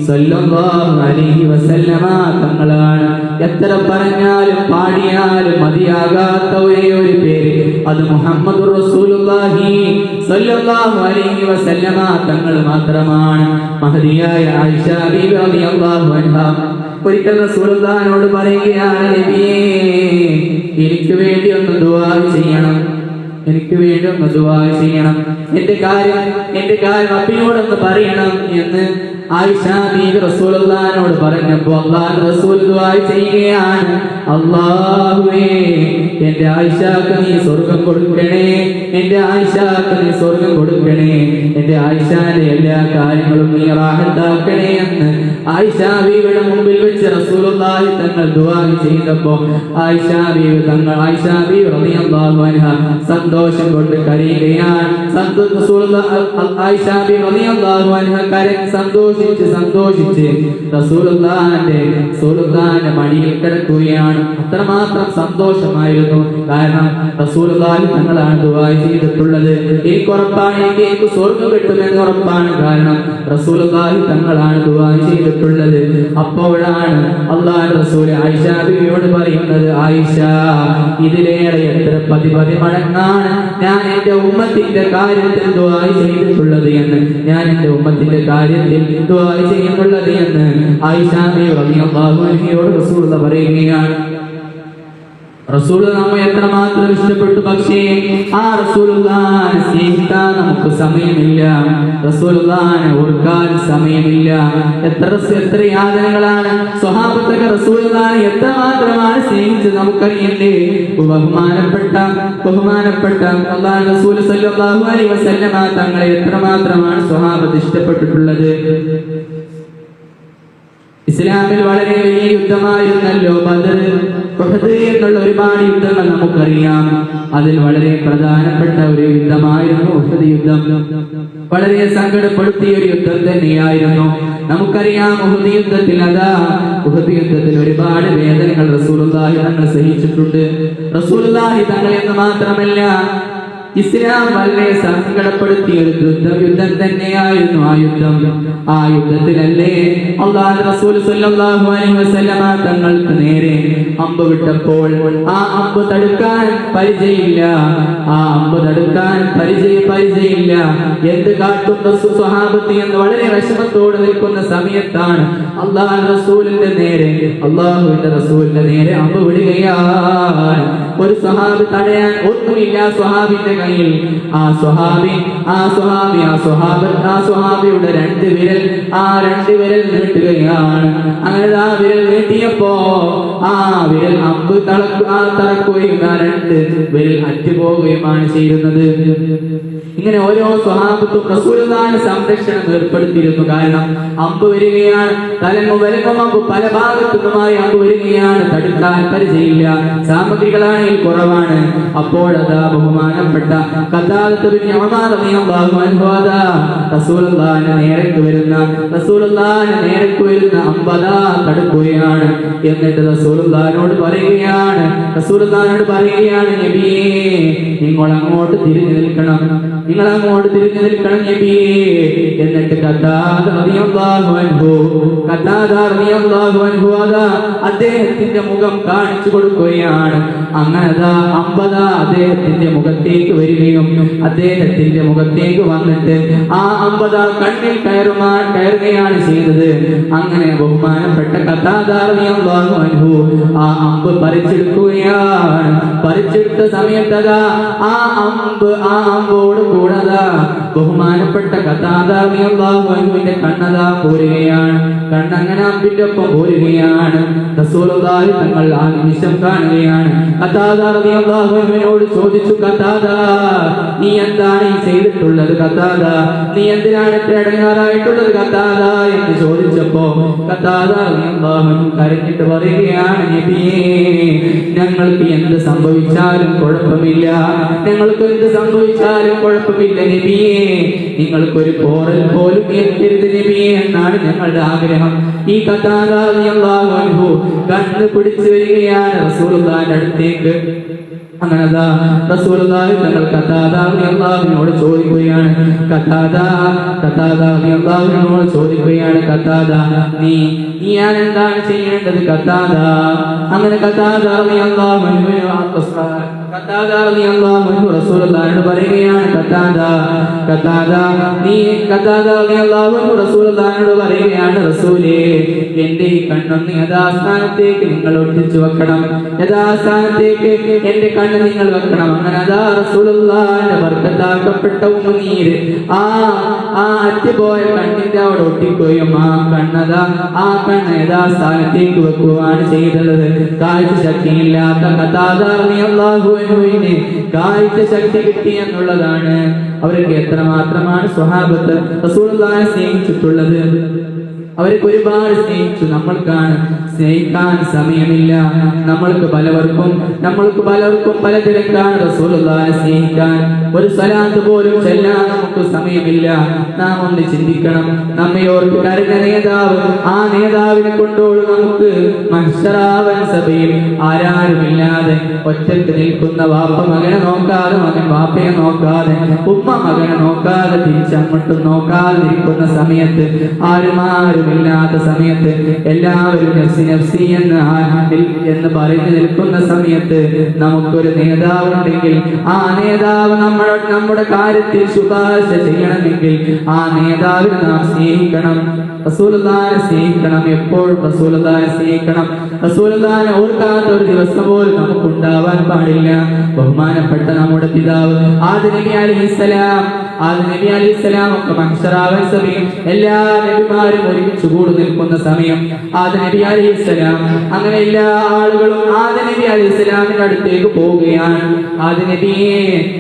സ്വല്ലല്ലാഹു അലൈഹി വസല്ലമ തങ്ങളാണ്. എത്ര പറഞ്ഞാലും പാടിയാലും മതിയാകാത്ത ഒരേ ഒരു പേര്, അത് മുഹമ്മദ് റസൂലുള്ളാഹി സ്വല്ലല്ലാഹു അലൈഹി വസല്ലമ തങ്ങൾ മാത്രമാണ്. മഹദിയായ ആയിഷ ബീവി റളിയല്ലാഹു അൻഹാ ഒരിക്കൽ റസൂലുള്ളാഹിനോട് പറയുകയാണ്, നബിയേ, എനിക്ക് വേണ്ടി ഒന്ന് ദുആ ചെയ്യണം, എന്റെ കാര്യം അബ്ബിയോടൊന്ന് പറയണം എന്ന് ആയിഷ ബീവി റസൂലുള്ളാഹിനോട് പറഞ്ഞപ്പോൾ അല്ലാഹുവിന്റെ റസൂൽ ദുആ ചെയ്യുകയാണ്, അല്ലാഹുവേ, എന്റെ ആയിഷക്ക് നീ സ്വർഗ്ഗം കൊടുക്കണേ, എന്റെ ആയിഷാന്റെ എല്ലാ കാര്യങ്ങളും നീ റാഹത്താക്കണേ എന്ന് ആയിഷ ബീവിയുടെ മുമ്പിൽ വെച്ച് റസൂലുള്ളാഹി തങ്ങൾ ദുആ ചെയ്തപ്പോൾ ആയിഷ ബീവി റളിയല്ലാഹു അൻഹ സന്തോഷം കൊണ്ട് കരയുകയാണ്. ആയിഷ ബീവി റളിയല്ലാഹു അൻഹ സന്തോഷം സന്തോഷിച്ച് റസൂലുള്ളാഹിന്റെ മടിയിൽ കിടക്കുകയാണ്. അത്രമാത്രം സന്തോഷമായിരുന്നു. കാരണം റസൂലുള്ളാഹി തങ്ങളാണ് ദുആ ചെയ്തിട്ടുള്ളത്. എനിക്ക് ഉറപ്പാണ്, എനിക്ക് സ്വർഗ്ഗം കിട്ടുമെന്ന് ഉറപ്പാണ്. കാരണം റസൂലുള്ളാഹി തങ്ങളാണ് ദുആ ചെയ്തിട്ടുള്ളത്. അപ്പോഴാണ് അല്ലാഹുവിന്റെ റസൂൽ ആയിഷ ബീവിയോട് പറയുന്നത്, ആയിഷ, ഇതിലേറെ എത്ര പതി മടങ്ങാണ് ഞാൻ എന്റെ ഉമ്മത്തിന്റെ കാര്യത്തിൽ ദുആ ചെയ്തിട്ടുള്ളത് എന്ന്, ഞാൻ എന്റെ ഉമ്മത്തിന്റെ കാര്യത്തിൽ ദുആ ചെയ്യുന്നുള്ളത് എന്ന് ആയിഷ ബീവി റളിയല്ലാഹു അൻഹയോട് റസൂൽ പറയുകയാണ്. റസൂൽ നമ്മെ എത്രമാത്രം ഇഷ്ടപ്പെട്ടു. പക്ഷേ ആ റസൂലുള്ളാഹിനെ സ്നേഹിക്കാൻ നമുക്ക് സമയമില്ല, റസൂലുള്ളാഹിനെ ഓർക്കാൻ സമയമില്ല. എത്ര യാതനകളാണ് സ്വഹാബത്തൊക്കെ റസൂലുള്ളാഹിനെ എത്രമാത്രമാണ് സ്നേഹിച്ചത് നമുക്കറിയില്ലേ. ബഹുമാനപ്പെട്ട അല്ലാഹുവിന്റെ റസൂൽ സല്ലല്ലാഹു അലൈഹി വസല്ലമ തങ്ങളെ എത്രമാത്രമാണ് സ്വഹാബത്ത് ഇഷ്ടപ്പെട്ടിട്ടുള്ളത്. ഇസ്ലാമിൽ വളരെ വലിയ യുദ്ധമായിരുന്നല്ലോ ബദർ, ഉഹദ് എന്നുള്ള ഒരുപാട് യുദ്ധങ്ങൾ നമുക്കറിയാം. അതിൽ വളരെ പ്രധാനപ്പെട്ട ഒരു യുദ്ധമായിരുന്നു ഉഹദ് യുദ്ധം. വളരെ സങ്കടപ്പെടുത്തിയ ഒരു യുദ്ധം തന്നെയായിരുന്നു. നമുക്കറിയാം ഉഹദ് യുദ്ധത്തിൽ ഒരുപാട് വേദനകൾ റസൂലുള്ളാഹി തങ്ങൾ സഹിച്ചിട്ടുണ്ട്. റസൂലുള്ളാഹി തങ്ങൾ എന്ന് മാത്രമല്ല, ഇസ്ലാം വളരെ സങ്കടപ്പെടുത്തിയ ഒരു യുദ്ധം തന്നെയായിരുന്നു ആ യുദ്ധത്തിലല്ലേ അല്ലാഹുവിന്റെ റസൂൽ സല്ലല്ലാഹു അലൈഹി വസല്ലമ തങ്ങൾക്ക് നേരെ അമ്പ് വിട്ടപ്പോൾ ആ അമ്പ് തടുക്കാൻ പരിചയമില്ല. എന്ത് കാട്ടും സ്വഹാബത്ത് എന്ന് വളരെ വിഷമത്തോടെ നിൽക്കുന്ന സമയത്താണ് അല്ലാഹുവിന്റെ റസൂലിന്റെ നേരെ അമ്പ് വിടുകയാണ്. ഒരു സ്വഹാബി തടയാൻ ഒന്നുമില്ല സ്വഹാബിന്റെ കയ്യിൽ. ആ സ്വഹാബിയുടെ രണ്ട് വിരൽ നീട്ടുകയാണ്. അങ്ങനെ ആ വിരൽ നീട്ടിയപ്പോ ആ വിരൽ അമ്പ് തളക്കുകയും ആ രണ്ട് വിരൽ അറ്റുപോവുകയുമാണ് ചെയ്യുന്നത്. ഇങ്ങനെ ഓരോ സ്വഹാബത്തും റസൂലുള്ളാഹിന്റെ സംരക്ഷണം ഏർപ്പെടുത്തിയിരുന്നു. കാരണം അമ്പ് വരികയാണ്, തലങ്ങും അമ്പ് പല ഭാഗത്തുനിന്നുമായി അമ്പ് വരികയാണ്. തടുക്കാൻ പരിചയമില്ല, സാമഗ്രികളാണെങ്കിൽ കുറവാണ്. അപ്പോഴതാ ബഹുമാനപ്പെട്ട ഖതാദത്ത് ബിൻ ഉമർ റളിയല്ലാഹു അൻഹു റസൂലുള്ളാഹിന്റെ നേരേക്ക് വരുന്ന അമ്പതാ തടുക്കുകയാണ്. എന്നിട്ട് റസൂലുള്ളാഹിനോട് പറയുകയാണ്, നബിയേ, നിങ്ങൾ അങ്ങോട്ട് തിരിഞ്ഞു നിൽക്കണം നബിയേ. എന്നിട്ട് ഖതാദ റളിയല്ലാഹു അൻഹു അദ്ദേഹത്തിന്റെ മുഖം കാണിച്ചു കൊടുക്കുകയാണ്. അങ്ങനെ അമ്പതാ അദ്ദേഹത്തിന്റെ മുഖത്തേക്ക് വരികയും അദ്ദേഹത്തിന്റെ മുഖത്തേക്ക് വന്നിട്ട് ആ അമ്പതാ കണ്ണിൽ കയറുകയാണ് ചെയ്തത്. അങ്ങനെ ബഹുമാനപ്പെട്ട ഖതാദ റളിയല്ലാഹു അൻഹു ആ അമ്പ് പറിച്ചെടുക്കുകയാണ്. പറിച്ചെടുത്ത സമയത്തതാ ആ അമ്പോട് കൂടതാ ബഹുമാനപ്പെട്ട ഖതാദ റളിയല്ലാഹു അൻഹുവിന്റെ കണ്ണതാ പോരുകയാണ്. കണ്ണങ്ങനെ അമ്പിന്റെ ഒപ്പം പോരുകയാണ്. റസൂലുള്ളാഹി തങ്ങൾ ആ നിമിഷം കാണുകയാണ്. ഖതാദ റളിയല്ലാഹു അൻഹുവിനോട് ചോദിച്ചു, ഖതാദ, നീ എന്താണ് ഈ ചെയ്തിട്ടുള്ളത്? ഖതാദ, നീ എന്തിനാണ് ഇത്ര ഇടങ്ങാറായിട്ടുള്ളത് ഖതാദ എന്ന് ചോദിച്ചപ്പോ ഖതാദ റളിയല്ലാഹു അൻഹു കരഞ്ഞിട്ട് പറയുകയാണ്, നബിയേ, ഞങ്ങൾക്ക് എന്ത് സംഭവിച്ചാലും കുഴപ്പമില്ല നബിയേ, നിങ്ങൾക്കൊരു പോറൽ പോലും ഏൽക്കരുത് നബിയേ എന്നാണ് ഞങ്ങളുടെ ആഗ്രഹം. ഈ ഖതാദ റളിയല്ലാഹു അൻഹു കണ്ണ് പിടിച്ചു വരികയാണ് റസൂലുള്ളാഹിന്റെ അടുത്തേക്ക്. അങ്ങനെ റസൂലുള്ളാഹി തങ്ങൾ ഖതാദ റളിയല്ലാഹുവിനോട് ചോദിക്കുകയാണ്, ഖതാദ, നീ ഞാൻ എന്താണ് ചെയ്യേണ്ടത് ഖതാദ? അങ്ങനെ ഖതാദ റളിയല്ലാഹു അൻഹു റസൂലുള്ളാഹിനോട് പറയുകയാണ്, റസൂലേ, എന്റെ ഈ കണ്ണൊന്ന് യഥാസ്ഥാനത്തേക്ക് നിങ്ങൾ ഒട്ടിച്ചു വെക്കണം, യഥാസ്ഥാനത്തേക്ക് എന്റെ കണ്ണ് നിങ്ങൾ വെക്കണം. അങ്ങനെ റസൂലുള്ളാഹിന്റെ ബർക്കത്താക്കപ്പെട്ട ഉമ്മനീര് ആ അറ്റുപോയ കണ്ണിന്റെ അവിടെ ഒട്ടിക്കുകയും ആ കണ്ണ് യഥാസ്ഥാനത്തേക്ക് വെക്കുവാണ് ചെയ്തത്. കാഴ്ച ശക്തിയില്ലാത്ത ഖതാദ റളിയല്ലാഹു അൻഹുവിന് കാഴ്ച ശക്തി കിട്ടി എന്നുള്ളതാണ്. അവർക്ക് എത്രമാത്രമാണ് സ്വഹാബത്ത് റസൂലുള്ളാഹിനെ സ്നേഹിച്ചിട്ടുള്ളത്. അവർക്ക് ഒരുപാട് സ്നേഹിച്ചു. നമ്മൾക്കാണ് സ്നേഹിക്കാൻ സമയമില്ല. നമ്മൾക്ക് പലർക്കും പലതിരക്കാണ് റസൂലുള്ളാഹിയെ സ്നേഹിക്കാൻ. ഒരു സ്വലാത്ത് പോലും ചൊല്ലാൻ നമുക്ക് സമയമില്ല. നാം ഒന്ന് ചിന്തിക്കണം. നമ്മെ ഓർത്ത് കരഞ്ഞ നേതാവ്, ആ നേതാവിനെ കൊണ്ടോട് നമുക്ക് മഹ്ശറാവൻ സഭയിൽ ആരാരുമില്ലാതെ ഒറ്റയ്ക്ക് നിൽക്കുന്ന വാപ്പ മകനെ നോക്കാതെ, മകൻ വാപ്പയെ നോക്കാതെ, ഉമ്മ മകനെ നോക്കാതെ, തിരിച്ചങ്ങോട്ടും നോക്കാതെ നിൽക്കുന്ന സമയത്ത്, ആരുമില്ലാത്ത സമയത്ത്, എല്ലാവരും നഫ്സി നഫ്സി എന്ന് പറഞ്ഞു നിൽക്കുന്ന സമയത്ത് നമുക്കൊരു നേതാവുണ്ടെങ്കിൽ, ആ നേതാവ് നമ്മുടെ കാര്യത്തിൽ ശുപാർശ ചെയ്യണമെങ്കിൽ ആ നേതാവിനെ നാം സ്നേഹിക്കണം. റസൂലുള്ളാഹിനെ സ്നേഹിക്കണം. എപ്പോഴും റസൂലുള്ളാഹിനെ സ്നേഹിക്കണം. റസൂലുള്ളാഹിനെ ഓർക്കാത്ത ഒരു ദിവസം പോലും നമുക്ക് ഉണ്ടാവാൻ പാടില്ല. ബഹുമാനപ്പെട്ട നമ്മുടെ പിതാവ് ആദം നബി അലൈഹിസ്സലാം ഒക്കെ മഹ്ശറാവൻ സഭയിൽ എല്ലാ നബിമാരും ഒരുമിച്ച് കൂടി നിൽക്കുന്ന സമയം ആദം നബി അലൈഹിസ്സലാം, അങ്ങനെ എല്ലാ ആളുകളും ആദം നബി അലൈഹിസ്സലാമിന്റെ അടുത്തേക്ക് പോവുകയാണ്. ആദം നബിയെ,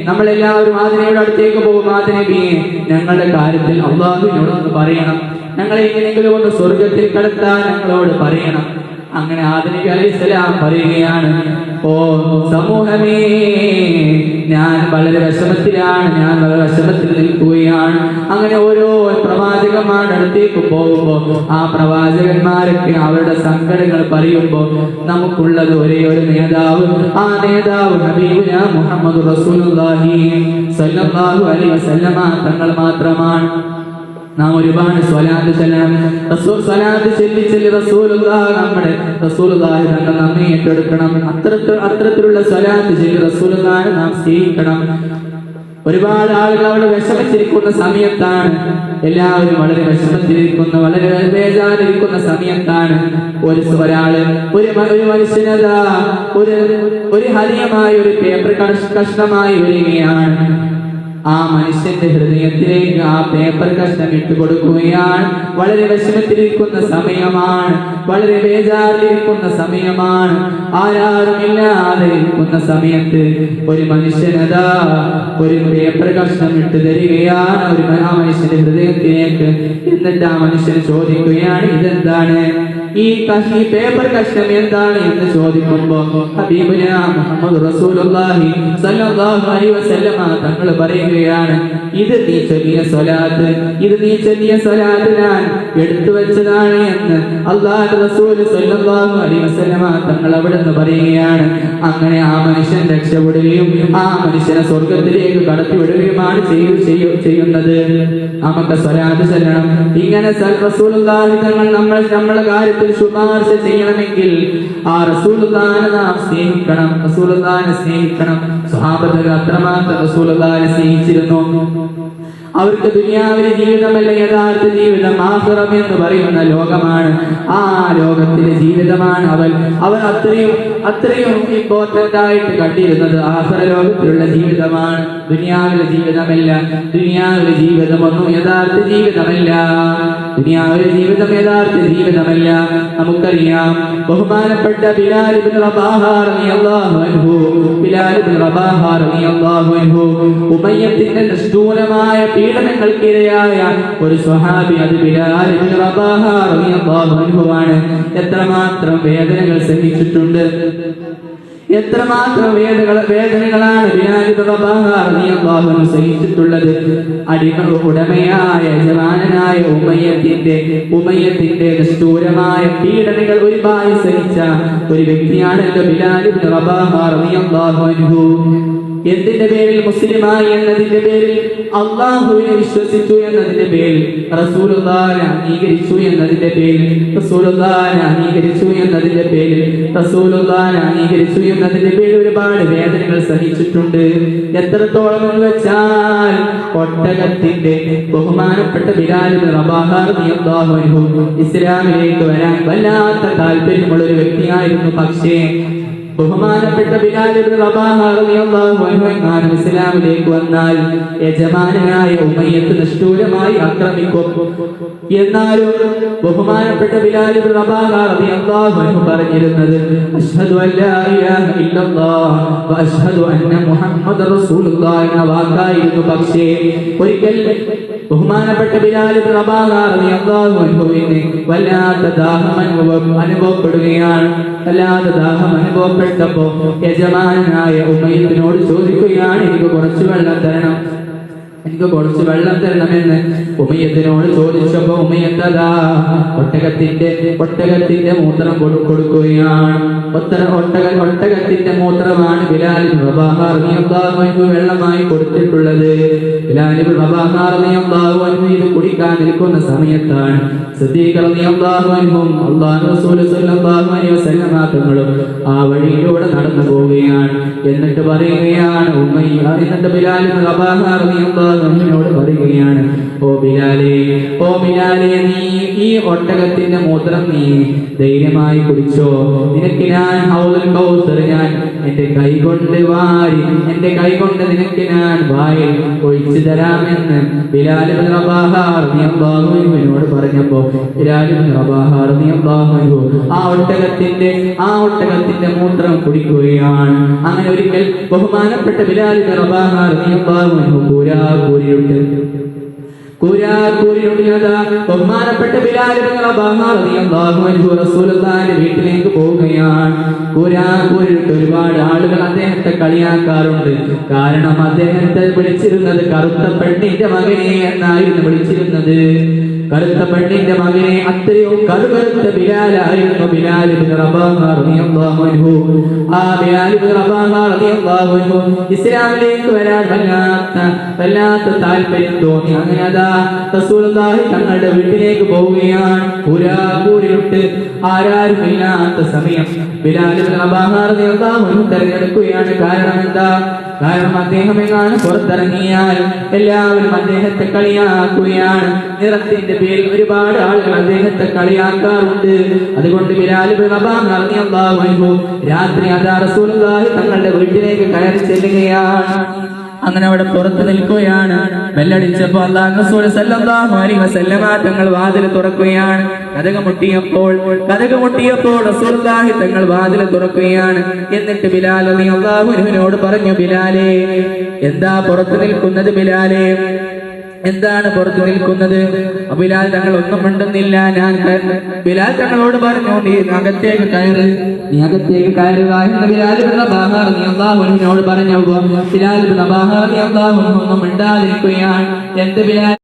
നമ്മളെല്ലാവരും ആദം നബിയുടെ അടുത്തേക്ക് പോകും. ആദം നബിയെ, ഞങ്ങളുടെ കാര്യത്തിൽ അല്ലാഹുവിനോടൊന്ന് പറയണം. ഞങ്ങളെ എങ്ങനെയെങ്കിലും ഒന്ന് സ്വർഗത്തിൽ കടത്താൻ ഞങ്ങളോട് പറയണം. അങ്ങനെ ആദം നബി അലൈഹിസ്സലാം പറയുകയാണ്, ഓ സമൂഹമേ, ഞാൻ വളരെ വിഷമത്തിൽ നിൽക്കുകയാണ്. അങ്ങനെ ഓരോ പ്രവാചകന്മാരുടെ അടുത്തേക്ക് പോകുമ്പോൾ ആ പ്രവാചകന്മാരൊക്കെ അവരുടെ സങ്കടങ്ങൾ പറയുമ്പോൾ നമുക്കുള്ളത് ഒരേ ഒരു നേതാവ്, ആ നേതാവ് ഹബീബുനാ മുഹമ്മദ് റസൂലുള്ളാഹി സ്വല്ലല്ലാഹു അലൈഹി വസല്ലമ തങ്ങൾ മാത്രമാണ്. നാം ഒരുപാട് സ്വലാത്ത് ചൊല്ലി റസൂലുള്ളാഹി തങ്ങൾ നമ്മെ ഏറ്റെടുക്കണം. അത്തരത്തിലുള്ള സ്വലാത്ത് ചൊല്ലി റസൂലുള്ളാഹിനെ നാം സ്നേഹിക്കണം. ഒരുപാട് ആളുകൾ അവിടെ വിഷമിച്ചിരിക്കുന്ന സമയത്താണ്, എല്ലാവരും വളരെ വിഷമത്തിലിരിക്കുന്ന, വളരെ ബേജാറിരിക്കുന്ന സമയത്താണ് ഒരു മനുഷ്യനതാ ഒരു ഹരിയമായ ഒരു പേപ്പർ കഷ്ണമായി വരികയാണ്. ആ മനുഷ്യന്റെ ഹൃദയത്തിലേക്ക് ആ പേപ്പർ കഷ്ണം ഇട്ട് കൊടുക്കുകയാണ്. വളരെ വിഷമത്തിലിരിക്കുന്ന സമയമാണ്, വളരെ ബേജാറിലിരിക്കുന്ന സമയമാണ്, ആരാരുമില്ലാതെ ഇരിക്കുന്ന സമയത്ത് ഒരു മനുഷ്യനതാ ഒരു പേപ്പർ കഷ്ണം ഇട്ട് തരികയാണ് ആ മനുഷ്യന്റെ ഹൃദയത്തിലേക്ക്. എന്നിട്ട് ആ മനുഷ്യൻ ചോദിക്കുകയാണ്, ഇതെന്താണ്, ഈ പേപ്പർ കഷ്ണം എന്താണ് എന്ന് ചോദിക്കുമ്പോൾ ഹബീബുനാ മുഹമ്മദ് റസൂലുള്ളാഹി സ്വല്ലല്ലാഹു അലൈഹി വസല്ലമ തങ്ങൾ പറയുകയാണ്, ഇത് നീ ചൊല്ലിയ സ്വലാത്ത് ഞാൻ എടുത്തു വെച്ചതാണ് എന്ന് അല്ലാഹുവിന്റെ റസൂൽ സ്വല്ലല്ലാഹു അലൈഹി വസല്ലമ തങ്ങൾ അവിടുന്ന് പറയുകയാണ്. അങ്ങനെ ആ മനുഷ്യൻ രക്ഷപ്പെടുകയും ആ മനുഷ്യനെ സ്വർഗത്തിലേക്ക് കടത്തിവിടുകയുമാണ് ചെയ്യുന്നത്. നമുക്ക് സ്വലാത്ത് ചൊല്ലണം. ഇങ്ങനെ റസൂലുള്ളാഹി തങ്ങൾ നമ്മളെ കാര്യത്തിൽ ശുപാർശ ചെയ്യണമെങ്കിൽ ആ റസൂലുള്ളാഹിനെ നാം സ്നേഹിക്കണം. സ്വഹാബത്ത് അത്രമാത്രം റസൂലുള്ളാഹിനെ സ്നേഹിച്ചിരുന്നു. അവർക്ക് ദുനിയാവിലെ ജീവിതമല്ല യഥാർത്ഥ ജീവിതം, ആഖിറം എന്ന് പറയുന്ന ലോകമാണ്. ആ ലോകത്തിലെ ജീവിതമാണ് അവർ അത്രയും ഇമ്പോർട്ടന്റ് ആയിട്ട് കണ്ടിരുന്നത്. ആഖിറ ലോകത്തിലുള്ള ജീവിതമാണ്, ദുനിയാവിലെ ജീവിതമല്ല. ദുനിയാവിലെ ജീവിതമൊന്നും യഥാർത്ഥ ജീവിതമല്ല. നമുക്കറിയാം, ബഹുമാനപ്പെട്ട ബിലാൽ ഇബ്നു റബാഹ റളിയല്ലാഹു അൻഹു ഉമയ്യത്തിന്റെ നിഷ്ഠൂരമായ പീഡനങ്ങൾക്കിരയായ ഒരു സ്വഹാബി, അത് ബിലാൽ ഇബ്നു റബാഹ റളിയല്ലാഹു അൻഹു ആണ്. എത്രമാത്രം വേദനകൾ സഹിച്ചിട്ടുണ്ട്, എത്രമാത്രം വേദനകളാണ് ബിലാൽ ഇബ്നു റബാഹ റളിയല്ലാഹു അൻഹു സഹിച്ചിട്ടുള്ളത്. ഉടമയായ യജമാനനായ ഉമയ്യത്തിന്റെ നിഷ്ഠൂരമായ പീഡനങ്ങൾ ഒരുപാട് സഹിച്ച ഒരു വ്യക്തിയാണല്ലോ ബിലാൽ ഇബ്നു റബാഹ റളിയല്ലാഹു അൻഹു. എന്തിന്റെ പേരിൽ? മുസ്ലിമായി എന്നതിന്റെ പേരിൽ, അള്ളാഹുവിനെ വിശ്വസിച്ചു എന്നതിന്റെ പേരിൽ, റസൂലുള്ളാഹിനെ അംഗീകരിച്ചു എന്നതിന്റെ പേരിൽ ഒരുപാട് വേദനകൾ സഹിച്ചിട്ടുണ്ട്. എത്രത്തോളം എന്ന് വെച്ചാൽ ഒട്ടകത്തിന്റെ ബഹുമാനപ്പെട്ട ബിലാൽ ഇബ്നു റബാഹ റളിയല്ലാഹു അൻഹു ഇസ്ലാമിലേക്ക് വരാൻ വല്ലാത്ത താല്പര്യമുള്ള ഒരു വ്യക്തിയായിരുന്നു. പക്ഷേ ബഹുമാനപ്പെട്ട ബിലാൽ ഇബ്നു റബാഹ റളിയല്ലാഹു അൻഹു എങ്ങാനും ഇസ്ലാമിലേക്ക് വന്നാൽ യജമാനായ ഉമയ്യത്ത് നിഷ്ഠൂരമായി ആക്രമിക്കും. എന്നാലും ബഹുമാനപ്പെട്ട ബിലാൽ ഇബ്നു റബാഹ റളിയല്ലാഹു അൻഹു പറഞ്ഞിരുന്നത് അഷ്ഹദു അല്ലാ ഇലാഹ ഇല്ലല്ലാഹ് വ അഷ്ഹദു അന്ന മുഹമ്മദർ റസൂലുള്ളാഹി എന്ന വാക്കായിരുന്നു. പക്ഷേ ഒരിക്കൽ ബഹുമാനപ്പെട്ട ബിലാൽ ഇബ്നു റബാഹ റളിയല്ലാഹു അൻഹുവിന് വല്ലാത്ത ദാഹം അനുഭവപ്പെടുകയാണ്. വല്ലാത്ത ദാഹം അനുഭവപ്പെട്ടപ്പോ യജമാനായ ഉമയ്യത്തിനോട് ചോദിക്കുകയാണ്, എനിക്ക് കുറച്ച് വെള്ളം തരണമെന്ന് ഉമയ്യത്തിനോട് ചോദിച്ചപ്പോ ഉമയ്യത്തതാ ഒട്ടകത്തിന്റെ മൂത്രം കൊടുക്കുകയാണ്. ഒട്ടകത്തിന്റെ മൂത്രമാണ് ബിലാൽ ഇബ്നു റബാഹ റളിയല്ലാഹു അൻഹു വെള്ളമായി കൊടുത്തിട്ടുള്ളത്. ബിലാൽ ഇബ്നു റബാഹ റളിയല്ലാഹു അൻഹു ഇത് കുടിക്കാൻ നിൽക്കുന്ന സമയത്താണ് സിദ്ദീഖ് റളിയല്ലാഹു അൻഹും അല്ലാഹുവിന്റെ റസൂൽ സ്വല്ലല്ലാഹു അലൈഹി വസല്ലം തങ്ങളും ആ വഴിയിലൂടെ നടന്നു പോവുകയാണ്. എന്നിട്ട് പറയുകയാണ് എന്നിട്ട് ബിലാൽ ഇബ്നു റബാഹ റളിയല്ലാഹു അൻഹുവിനോട് പറയുകയാണ്, ഓ ബിലാലേ, നീ ഈ ഒട്ടകത്തിന്റെ മൂത്രം നീ ധൈര്യമായി കുടിച്ചോ. നിനക്ക് ഞാൻ ഹൗദുൽ കൗസർ ഞാൻ എന്റെ കൈ കൊണ്ട് നിനക്ക് ഞാൻ വായിൽ ഒഴിച്ചു തരാമെന്ന് ബിലാൽ ഇബ്നു റബാഹ റളിയല്ലാഹു അൻഹുവിനോട് പറഞ്ഞപ്പോ ബിലാൽ ഇബ്നു റബാഹ റളിയല്ലാഹു അൻഹു ആ ഒട്ടകത്തിന്റെ മൂത്രം കുടിക്കുകയാണ്. അങ്ങനെ ഒരിക്കൽ ബഹുമാനപ്പെട്ട ബിലാൽ ഇബ്നു റബാഹ റളിയല്ലാഹു അൻഹു ബഹുമാനപ്പെട്ട ബിലാൽ ഇബ്നു റബാഹ റളിയല്ലാഹു അൻഹു റസൂലുള്ളാഹിന്റെ വീട്ടിലേക്ക് പോവുകയാണ്. കൂരാക്കൂരിട്ട് ഒരുപാട് ആളുകൾ അദ്ദേഹത്തെ കളിയാക്കാറുണ്ട്. കാരണം അദ്ദേഹത്തെ വിളിച്ചിരുന്നത് കറുത്ത പെണ്ണിന്റെ മകനെ എന്നായിരുന്നു വിളിച്ചിരുന്നത്. കറുത്ത പെണ്ണിന്റെ മകനെ അത്രയും കറുകറുത്ത ബിലാലായിരുന്നു ബിലാൽ ഇബ്നു റബാഹ റളിയല്ലാഹു അൻഹു. ആ ബിലാൽ ഇബ്നു റബാഹ റളിയല്ലാഹു അൻഹു ഇസ്ലാമിലേക്ക് വരാൻ വല്ലാത്ത താല്പര്യം തോന്നി. അങ്ങനെ അതാ റസൂലുള്ളാഹി തങ്ങളുടെ വീട്ടിലേക്ക് പോവുകയാണ്. കൂരിട്ട് ആരാരുമില്ലാത്ത സമയം ബിലാൽ ഇബ്നു റബാഹ റളിയല്ലാഹു അൻഹു തിരഞ്ഞെടുക്കുകയാണ്. കാരണം അദ്ദേഹം എങ്ങാനും പുറത്തിറങ്ങിയാൽ എല്ലാവരും അദ്ദേഹത്തെ കളിയാക്കുകയാണ്. നിറത്തിന്റെ പേരിൽ ഒരുപാട് ആളുകൾ അദ്ദേഹത്തെ കളിയാക്കാറുണ്ട്. അതുകൊണ്ട് ബിലാൽ ഇബ്നു റബാഹ റളിയല്ലാഹു അൻഹു രാത്രി അതാ റസൂലുള്ളാഹി തങ്ങളുടെ വീട്ടിലേക്ക് കയറി ചെല്ലുകയാണ്. അങ്ങനെ അവിടെ പുറത്ത് നിൽക്കുകയാണ്. ബെല്ലടിച്ചപ്പോൾ അല്ലാഹുവിന്റെ റസൂൽ സല്ലല്ലാഹു അലൈഹി വസല്ലമ തങ്ങൾ വാതിൽ തുറക്കുകയാണ്. കതക് മുട്ടിയപ്പോൾ റസൂലുള്ളാഹി തങ്ങൾ വാതിൽ തുറക്കുകയാണ്. എന്നിട്ട് ബിലാൽ റളിയല്ലാഹു അൻഹുവിനോട് പറഞ്ഞു, ബിലാലേ, എന്താ പുറത്ത് നിൽക്കുന്നത്? എന്താണ് പുറത്തു നിൽക്കുന്നത്? ബിലാൽ തങ്ങൾ ഒന്നും മിണ്ടുന്നില്ല. ബിലാൽ തങ്ങളോട് പറഞ്ഞു, നീ അകത്തേക്ക് കയറുക എന്ന് ബിലാൽ ഇബ്നു റബാഹ റളിയല്ലാഹു അൻഹുവിനോട് പറഞ്ഞപ്പോൾ ബിലാൽ ഇബ്നു റബാഹ റളിയല്ലാഹു അൻഹു ഒന്നും മിണ്ടാതിരിക്കുകയാണ്. എന്ത് ബിലാൽ